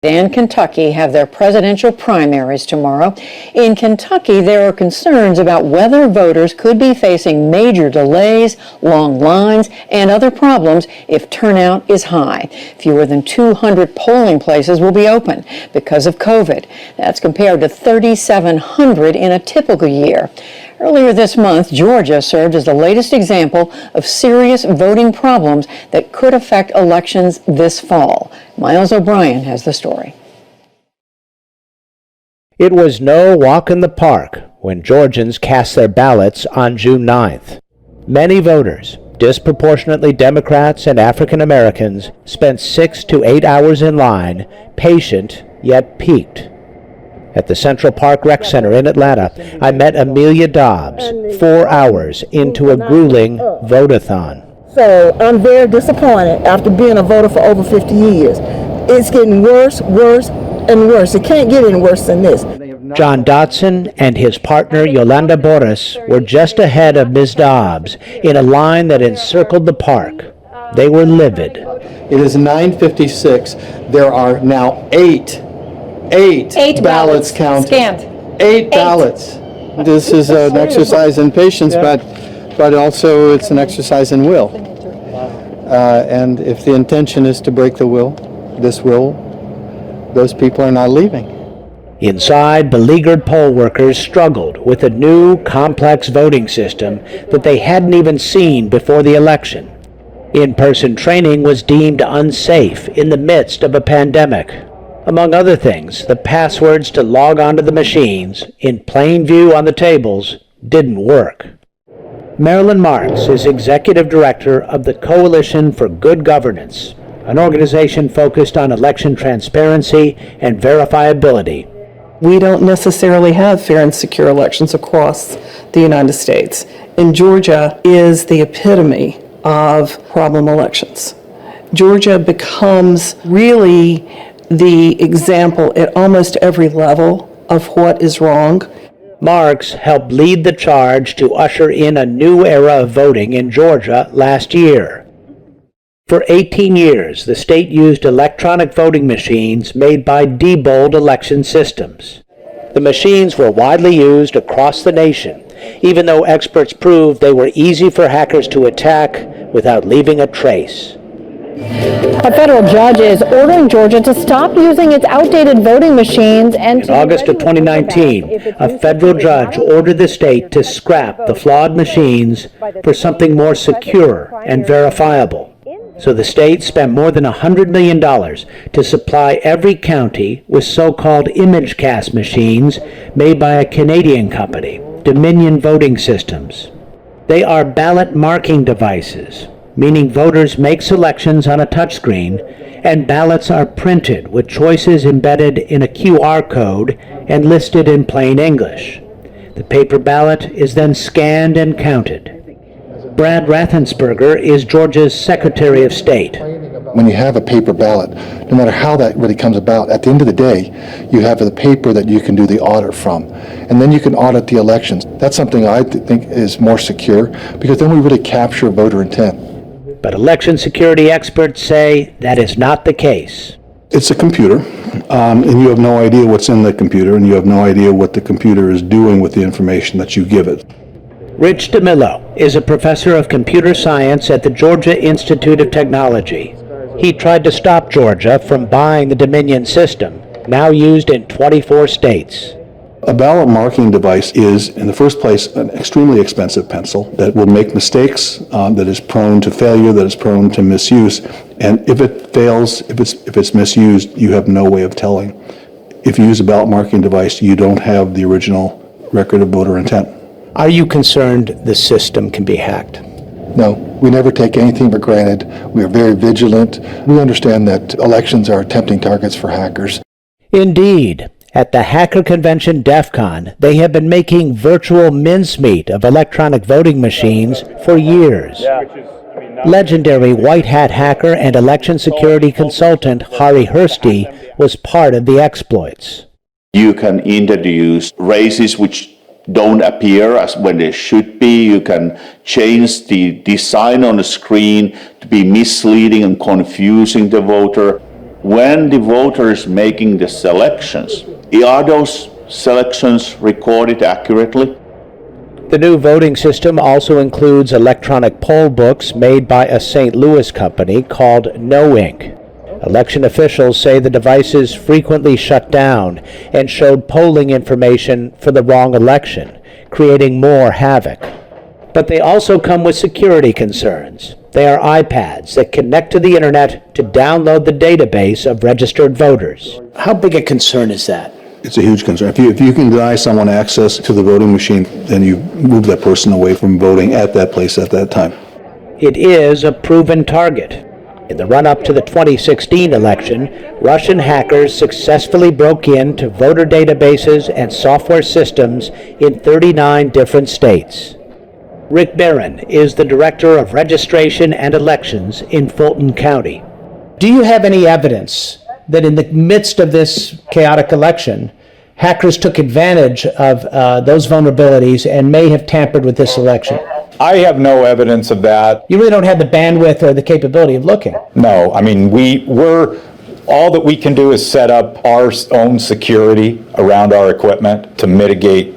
And Kentucky have their presidential primaries tomorrow. In Kentucky, there are concerns about whether voters could be facing major delays, long lines, and other problems if turnout is high. Fewer than 200 polling places will be open because of COVID. That's compared to 3,700 in a typical year. Earlier this month, Georgia served as the latest example of serious voting problems that could affect elections this fall. Miles O'Brien has the story. It was no walk in the park when Georgians cast their ballots on June 9th. Many voters, disproportionately Democrats and African Americans, spent 6 to 8 hours in line, patient yet peaked. At the Central Park Rec Center in Atlanta, I met Amelia Dobbs 4 hours into a grueling vote-a-thon. So I'm very disappointed after being a voter for over 50 years. It's getting worse, and worse. It can't get any worse than this. John Dotson and his partner Yolanda Boris were just ahead of Ms. Dobbs in a line that encircled the park. They were livid. It is 9:56. There are now eight ballots counted. Scanned. Eight ballots. This is an exercise in patience, but also it's an exercise in will. And if the intention is to break the will, those people are not leaving. Inside, beleaguered poll workers struggled with a new, complex voting system that they hadn't even seen before the election. In-person training was deemed unsafe in the midst of a pandemic. Among other things, the passwords to log onto the machines, in plain view on the tables, didn't work. Marilyn Marks is executive director of the Coalition for Good Governance, an organization focused on election transparency and verifiability. We don't necessarily have fair and secure elections across the United States. And Georgia is the epitome of problem elections. Georgia becomes really the example at almost every level of what is wrong. Marks helped lead the charge to usher in a new era of voting in Georgia last year. For 18 years, the state used electronic voting machines made by Diebold Election Systems. The machines were widely used across the nation, even though experts proved they were easy for hackers to attack without leaving a trace. A federal judge is ordering Georgia to stop using its outdated voting machines and In August of 2019, a federal judge ordered the state to scrap the flawed machines for something more secure and verifiable. So the state spent more than $100 million to supply every county with so-called image cast machines made by a Canadian company, Dominion Voting Systems. They are ballot marking devices, meaning voters make selections on a touchscreen and ballots are printed with choices embedded in a QR code and listed in plain English. The paper ballot is then scanned and counted. Brad Rathensperger is Georgia's Secretary of State. When you have a paper ballot, no matter how that really comes about, at the end of the day, you have the paper that you can do the audit from. And then you can audit the elections. That's something I think is more secure, because then we really capture voter intent. But election security experts say that is not the case. It's a computer, and you have no idea what's in the computer, and you have no idea what the computer is doing with the information that you give it. Rich DeMillo is a professor of computer science at the Georgia Institute of Technology. He tried to stop Georgia from buying the Dominion system, now used in 24 states. A ballot marking device is, in the first place, an extremely expensive pencil that will make mistakes, that is prone to failure, that is prone to misuse. And if it fails, if it's misused, you have no way of telling. If you use a ballot marking device, you don't have the original record of voter intent. Are you concerned the system can be hacked? No, we never take anything for granted. We are very vigilant. We understand that elections are tempting targets for hackers. Indeed. At the hacker convention DEF CON, they have been making virtual mincemeat of electronic voting machines for years. Legendary white hat hacker and election security consultant Hari Hursty was part of the exploits. You can introduce races which don't appear as when they should be. You can change the design on the screen to be misleading and confusing the voter. when the voters making the selections, are those selections recorded accurately? The new voting system also includes electronic poll books made by a St. Louis company called No Ink. Election officials say the devices frequently shut down and showed polling information for the wrong election, creating more havoc. But they also come with security concerns. They are iPads that connect to the internet to download the database of registered voters. How big a concern is that? It's a huge concern. If you can deny someone access to the voting machine, then you move that person away from voting at that place at that time. It is a proven target. In the run-up to the 2016 election, Russian hackers successfully broke into voter databases and software systems in 39 different states. Rick Barron is the Director of Registration and Elections in Fulton County. Do you have any evidence that in the midst of this chaotic election, hackers took advantage of those vulnerabilities and may have tampered with this election? I have no evidence of that. You really don't have the bandwidth or the capability of looking. No, I mean, all that we can do is set up our own security around our equipment to mitigate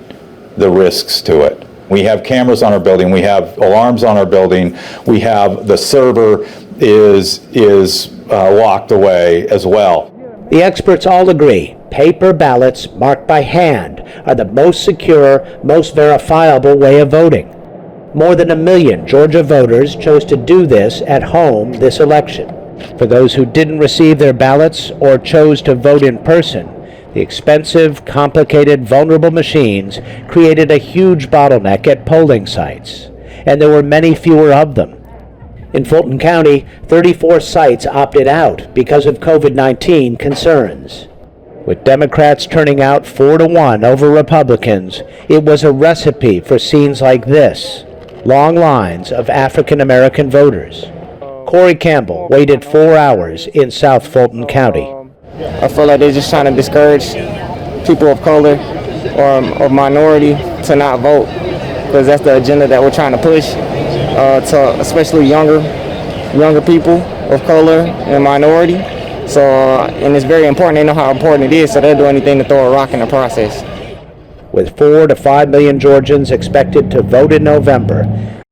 the risks to it. We have cameras on our building, we have alarms on our building, we have the server is locked away as well. The experts all agree paper ballots marked by hand are the most secure, most verifiable way of voting. More than 1 million Georgia voters chose to do this at home this election. For those who didn't receive their ballots or chose to vote in person, the expensive, complicated, vulnerable machines created a huge bottleneck at polling sites, and there were many fewer of them. In Fulton County, 34 sites opted out because of COVID-19 concerns. With Democrats turning out 4-1 over Republicans, it was a recipe for scenes like this, long lines of African American voters. Corey Campbell waited 4 hours in South Fulton County. I feel like they're just trying to discourage people of color or minority to not vote, because that's the agenda that we're trying to push to especially younger people of color and minority. So, and it's very important. They know how important it is, so they'll do anything to throw a rock in the process. With 4 to 5 million Georgians expected to vote in November,